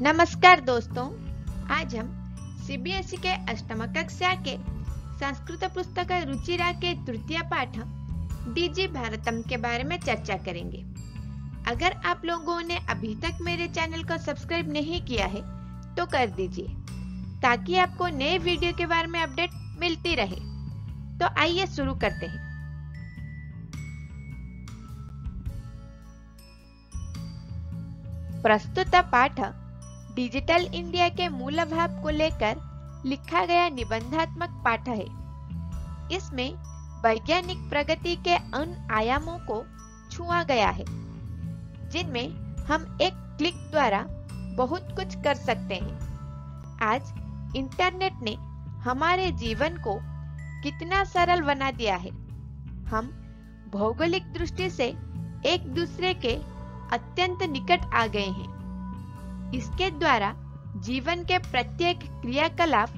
नमस्कार दोस्तों, आज हम सीबीएसई के अष्टम कक्षा के संस्कृत पुस्तक रुचिरा के तृतीय पाठ डीजी भारतम के बारे में चर्चा करेंगे। अगर आप लोगों ने अभी तक मेरे चैनल को सब्सक्राइब नहीं किया है तो कर दीजिए ताकि आपको नए वीडियो के बारे में अपडेट मिलती रहे। तो आइए शुरू करते हैं। प्रस्तुत पाठ डिजिटल इंडिया के मूल भाव को लेकर लिखा गया निबंधात्मक पाठ है। इसमें वैज्ञानिक प्रगति के उन आयामों को छुआ गया है जिनमें हम एक क्लिक द्वारा बहुत कुछ कर सकते हैं। आज इंटरनेट ने हमारे जीवन को कितना सरल बना दिया है। हम भौगोलिक दृष्टि से एक दूसरे के अत्यंत निकट आ गए हैं। इसके द्वारा जीवन के प्रत्येक क्रियाकलाप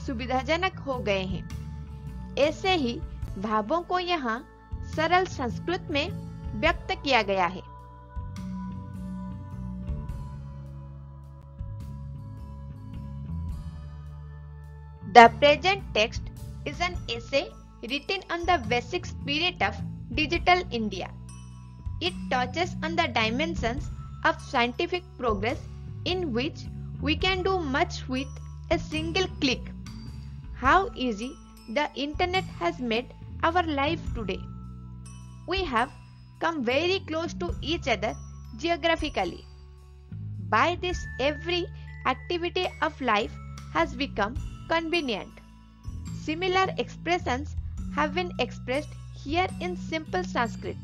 सुविधाजनक हो गए हैं। ऐसे ही भावों को यहाँ सरल संस्कृत में व्यक्त किया गया है। The present text is an essay written on the basic spirit of digital India. It touches on the dimensions of scientific progress in which we can do much with a single click. How easy the internet has made our life today. We have come very close to each other geographically. By this, every activity of life has become convenient. Similar expressions have been expressed here in simple Sanskrit.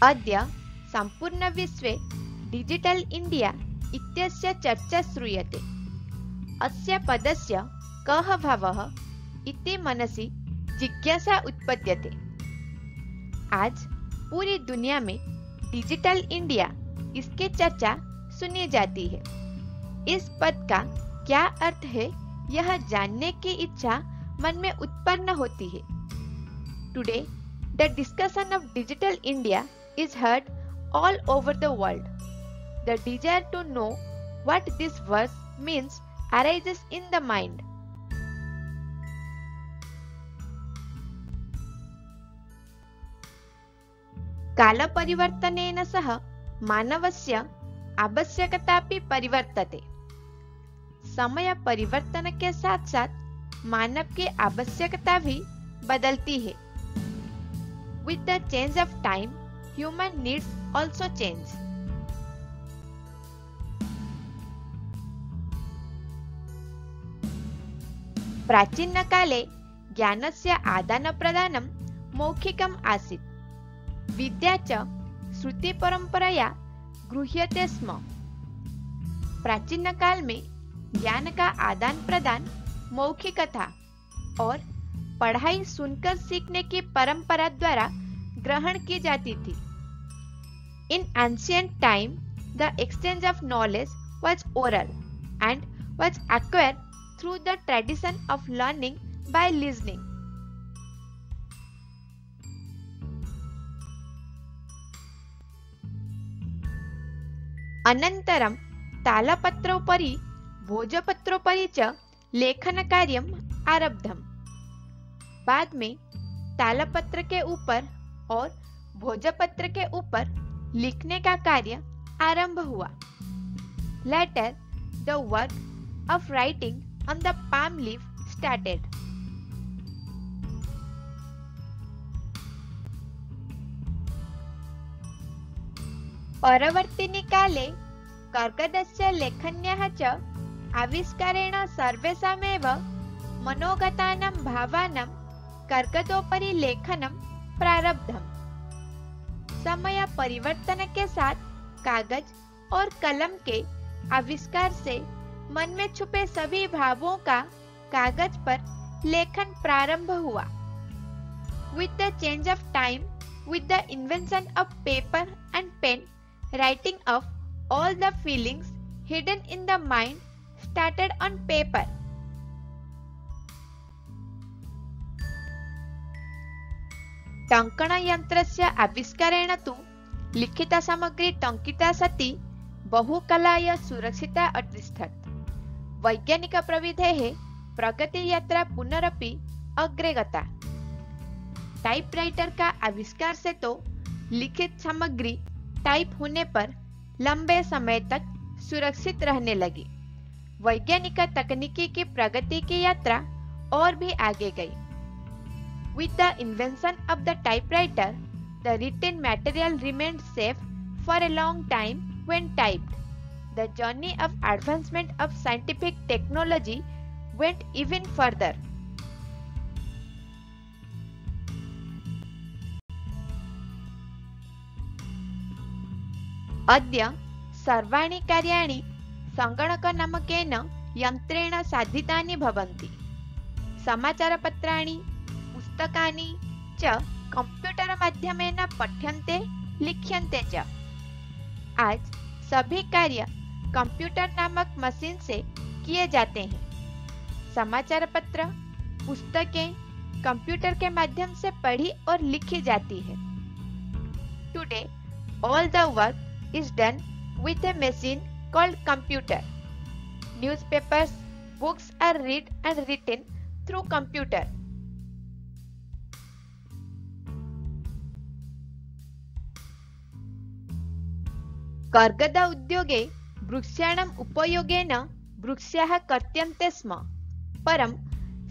अद्य संपूर्ण विश्वे digital India इत्यस्य चर्चा श्रूयते। अस्य पदस्य कः भावः इति मनसि जिज्ञासा उत्पद्यते। आज पूरी दुनिया में डिजिटल इंडिया इसकी चर्चा सुनी जाती है। इस पद का क्या अर्थ है, यह जानने की इच्छा मन में उत्पन्न होती है। Today, the discussion of digital India is heard all over the world. The desire to know what this verse means arises in the mind. काल परिवर्तनेन सह मानवस्य आवश्यकतापि परिवर्तते। समय परिवर्तन के साथ साथ मानव की आवश्यकता भी बदलती है। With the change of time, human needs also change. प्राचीन काले ज्ञानस्य आदानप्रदानं मौखिकम् आसीत्। विद्या च श्रुति परंपरया गृह्यते स्म। प्राचीन काल में ज्ञान का आदान प्रदान मौखिक था और पढ़ाई सुनकर सीखने की परंपरा द्वारा ग्रहण की जाती थी। In ancient time, the exchange of knowledge was oral and was acquired through the tradition of learning by listening. अनन्तरं तालपत्रोपरि भोजपत्रोपरि च लेखनकार्यम् आरब्धम्। बाद में तालपत्र के ऊपर और भोजपत्र के ऊपर लिखने का कार्य आरंभ हुआ। Later, the work of writing on the palm leaf started. परवर्तिनि काले कर्कटस्य लेखन्याः च आविष्कारेण सर्वेषामेव मनोगतानां भावानां कर्कटोपरि लेखनं प्रारब्धम्। समय परिवर्तन के साथ कागज और कलम के आविष्कार से मन में छुपे सभी भावों का कागज पर लेखन प्रारंभ हुआ। With the change of time, with the invention of paper and pen, writing of all the feelings hidden in the mind started on paper. टङ्कणयन्त्रस्य आविष्कारेण तु लिखितसामग्री टङ्किता सती बहुकालाय सुरक्षिता अतिष्ठत्। वैज्ञानिकप्रविधेः प्रगतियात्रा पुनरपि अग्रे गता। टाइपराइटर का आविष्कार से तो लिखित सामग्री टाइप होने पर लंबे समय तक सुरक्षित रहने लगी। वैज्ञानिक तकनीकी की प्रगति की यात्रा और भी आगे गई। With the invention of the typewriter, the written material remained safe for a long time when typed. The journey of advancement of scientific technology went even further. अद्य सर्वाणि कार्याणि संगणक नामकेन यन्त्रेण साधितानि भवन्ति। समाचारपत्राणि, पुस्तकानि च कंप्यूटर माध्यमेन पठ्यन्ते, लिख्यन्ते च। आज सभी कार्य कंप्यूटर नामक मशीन से किए जाते हैं। समाचार पत्र, पुस्तकें कंप्यूटर के माध्यम से पढ़ी और लिखी जाती है। Today, all the work is done with a machine called computer. Newspapers, books are read and written through computer. कर्गद उद्योगे वृक्षाणाम् उपयोगेन वृक्षाः कर्त्यन्ते स्म, परं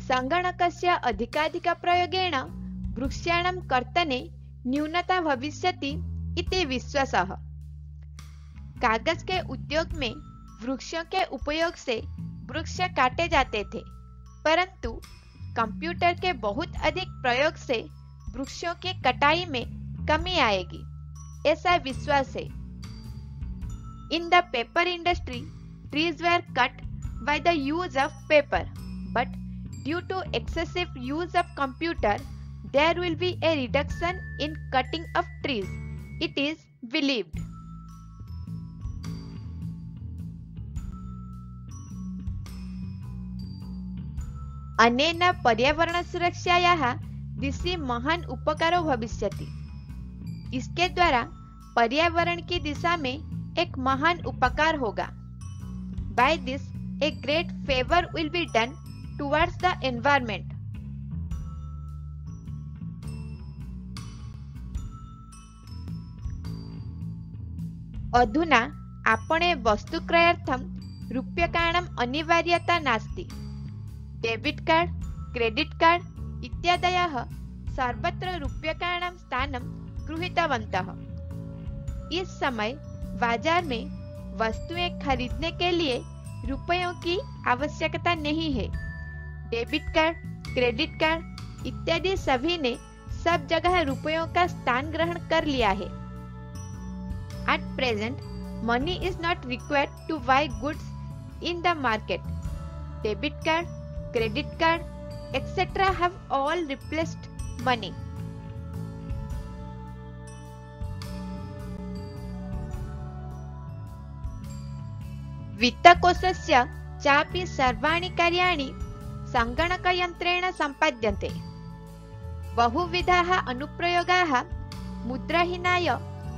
संगणकस्य अधिकाधिकप्रयोगेण वृक्षाणां कर्तने न्यूनता भविष्यति इति विश्वासः। कागज के उद्योग में वृक्षों के उपयोग से वृक्ष काटे जाते थे, परंतु कंप्यूटर के बहुत अधिक प्रयोग से वृक्षों की कटाई में कमी आएगी, ऐसा विश्वास है। In the paper industry, trees were cut by the use of paper, but due to excessive use of computer, there will be a reduction in cutting of trees. It is believed. अनेन पर्यावरण सुरक्षायाः दिशि महान उपकारो भविष्यति। इसके द्वारा पर्यावरण की दिशा में एक महान उपकार होगा। By this, a great favor will be done towards the environment. अधुना आपणे वस्तुक्रयार्थं रूप्यकाणाम् अनिवार्यता नास्ति। डेबिट कार्ड, क्रेडिट कार्ड इत्यादयः सर्वत्र रूप्यकाणां स्थानं गृहीतवन्तः। इस समय बाजार में वस्तुएं खरीदने के लिए रुपयों की आवश्यकता नहीं है। डेबिट कार्ड, क्रेडिट कार्ड इत्यादि सभी ने सब जगह रुपयों का स्थान ग्रहण कर लिया है। At present, money is not required to buy goods in the market. Debit card, credit card, etc. have all replaced money. वित्तकोशस्य चापि सर्वाणि कार्याणि संगणकयन्त्रेण सम्पाद्यन्ते। बहुविधाः अनुप्रयोगाः मुद्राहीनाय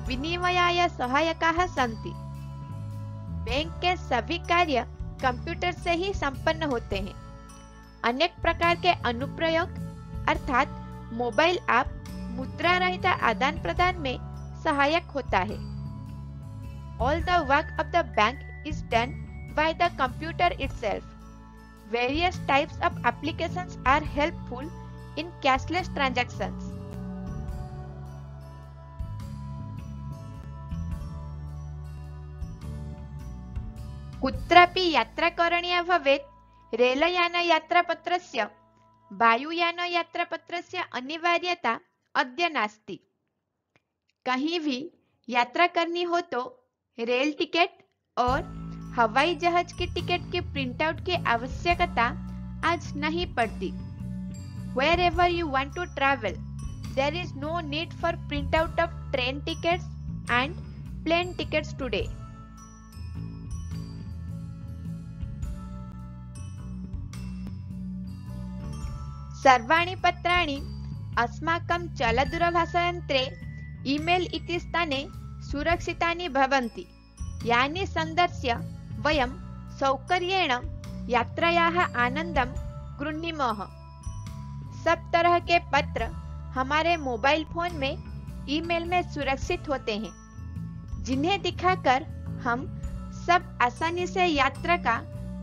विनिमयाय सहायकाः सन्ति। बैंक के सभी कार्य कंप्यूटर से ही संपन्न होते हैं। अनेक प्रकार के अनुप्रयोग अर्थात मोबाइल ऐप मुद्रा रहित आदान प्रदान में सहायक होता है। All the work of the bank is done by the computer itself. Various types of applications are helpful in cashless transactions. कुत्रापि यात्रा करणीया भवेत् रेलयान यात्रापत्रस्य वायुयान यात्रापत्रस्य अनिवार्यता अद्य नास्ति। कहीं भी यात्रा करनी हो तो रेल टिकट और हवाई जहाज की टिकट के प्रिंट आउट की आवश्यकता आज नहीं पड़ती। Wherever you want to travel, there is no need for print out of train tickets and plane tickets today. सर्वाणि पत्राणि अस्माकं चलदूरभाषायन्त्रे ईमेल इति स्थाने सुरक्षितानि भवन्ति, यानि सन्दर्श्य वयं सौकर्येण यात्रायाः आनंदं गृह्णीमः। सब तरह के पत्र हमारे मोबाइल फोन में ईमेल में सुरक्षित होते हैं, जिन्हें दिखाकर हम सब आसानी से यात्रा का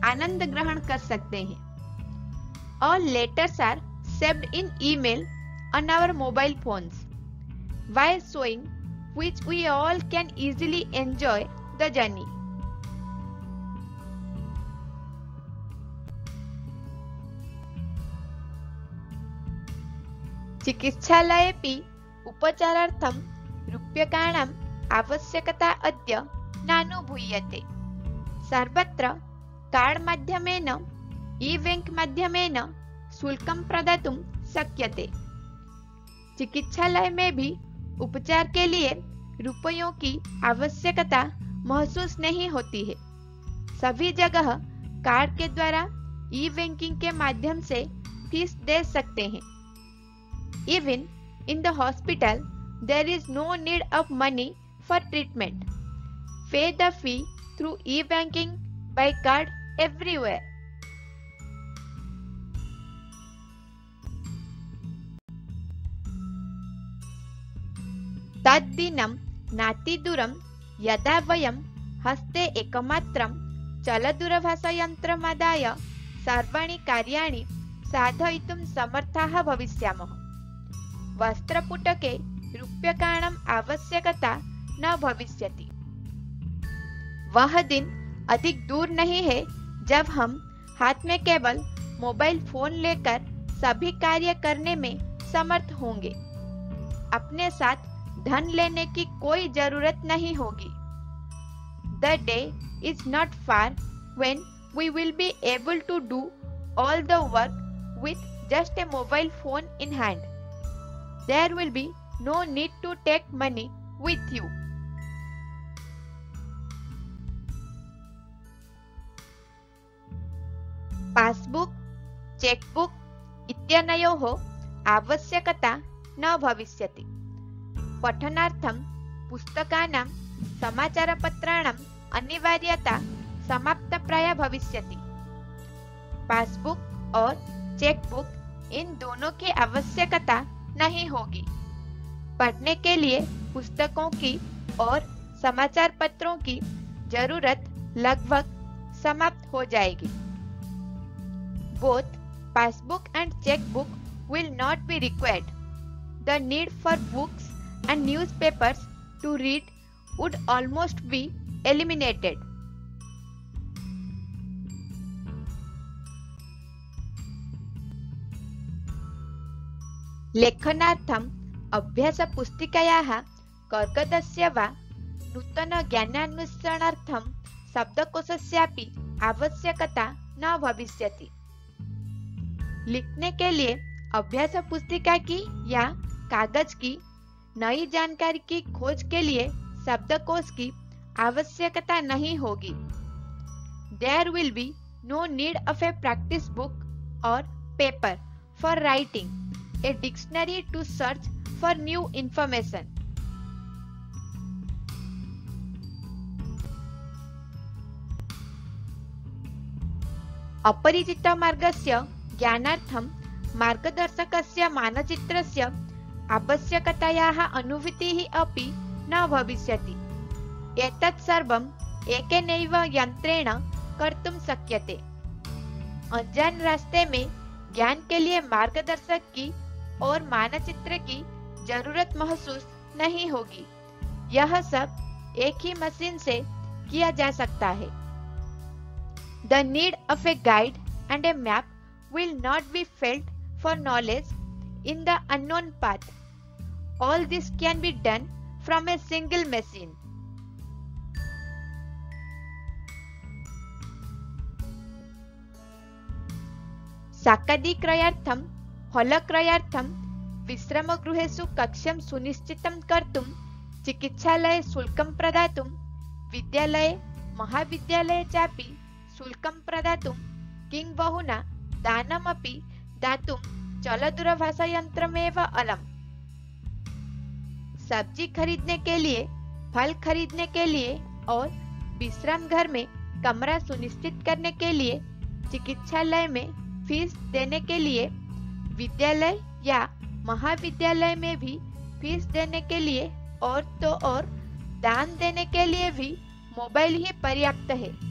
आनंद ग्रहण कर सकते हैं। All letters are saved in email on our mobile phones, while showing which we all can easily enjoy the journey. चिकित्सालयेऽपि उपचारार्थं रूप्यकाणाम् आवश्यकता अद्य नानुभूयते। सर्वत्र कार्ड माध्यमेन ई-बैंक माध्यमेन शुल्कं प्रदातुं शक्यते। चिकित्सालय में भी उपचार के लिए रुपयों की आवश्यकता महसूस नहीं होती है। सभी जगह कार्ड के द्वारा ई-बैंकिंग के माध्यम से फीस दे सकते हैं। Even in the hospital, there is no need of money for treatment. Pay the fee through e-banking by card everywhere. तद्दिनं नातिदूरं यदा वयं हस्ते एकमात्रं चलदूरभाषायन्त्रमादाय सर्वाणि कार्याणि साधयितुं समर्थाः भविष्यामः। वस्त्रपुटके रूप्यकाणाम् आवश्यकता न भविष्यति। वह दिन अधिक दूर नहीं है जब हम हाथ में केवल मोबाइल फोन लेकर सभी कार्य करने में समर्थ होंगे। अपने साथ धन लेने की कोई जरूरत नहीं होगी। The day is not far when we will be able to do all the work with just a mobile phone in hand. There will be no need to take money with you. Passbook, chequebook इत्यनयोः आवश्यकता न भविष्यति। पठनार्थं पुस्तकानां समाचारपत्राणाम् अनिवार्यता समाप्तप्राय भविष्यति। Passbook और chequebook इन दोनों की आवश्यकता नहीं होगी। पढ़ने के लिए पुस्तकों की और समाचार पत्रों की जरूरत लगभग समाप्त हो जाएगी। Both passbook and checkbook will not be required. The need for books and newspapers to read would almost be eliminated. लेखनार्थम् अभ्यासपुस्तिकायाः कर्गदस्य वा नूतन ज्ञानान्वेषणार्थं शब्दकोशस्यापि आवश्यकता न भविष्यति। लिखने के लिए अभ्यास पुस्तिका की या कागज की नई जानकारी की खोज के लिए शब्दकोश की आवश्यकता नहीं होगी। There will be no need of a practice book or paper for writing, a dictionary to search for new information. अपरिचित मार्गस्य ज्ञानार्थं मार्गदर्शकस्य मानचित्रस्य आवश्यकतायाः अनुभूतिः अपि न भविष्यति। एतत् सर्वम् एकेनैव यन्त्रेण कर्तुं शक्यते। अनजान रास्ते में ज्ञान के लिए मार्गदर्शक की और मानचित्र की जरूरत महसूस नहीं होगी। यह सब एक ही मशीन से किया जा सकता है। The need of a guide and a map will not be felt for knowledge in the unknown path. All this can be done from a single machine. शाकादिक्रयार्थं, फलक्रयार्थं, विश्रामगृहेषु कक्षं सुनिश्चितं कर्तुं, चिकित्सालये शुल्कं प्रदातुं, विद्यालये महाविद्यालये चापि शुल्कं प्रदातुं, किं बहुना दानमपि दातुं चलदूरभाषायंत्रमेव अलम्। सब्जी खरीदने के लिए, फल खरीदने के लिए और विश्राम घर में कमरा सुनिश्चित करने के लिए, चिकित्सालय में फीस देने के लिए, विद्यालय या महाविद्यालय में भी फीस देने के लिए और तो और दान देने के लिए भी मोबाइल ही पर्याप्त है।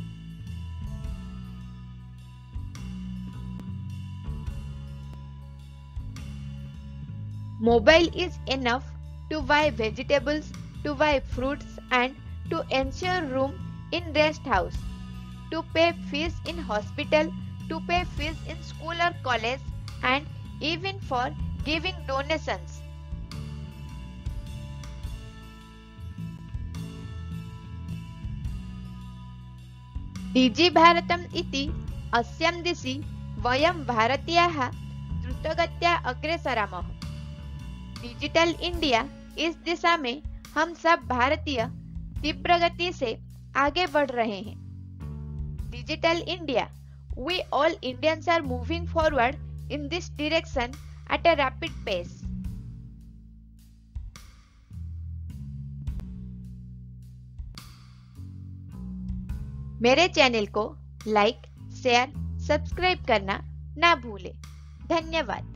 Mobile is enough to buy vegetables, to buy fruits and to ensure room in rest house, to pay fees in hospital, to pay fees in school or college and even for giving donations. Digi भारतम् इति अस्यां दिशि वयं भारतीयाः द्रुतगत्या अग्रेसरामः। Digital India, इस दिशा में हम सब भारतीय तीव्र गति से आगे बढ़ रहे हैं। Digital India, we all Indians are moving forward in this direction at a rapid pace. मेरे चैनल को लाइक, शेयर, सब्सक्राइब करना ना भूलें। धन्यवाद।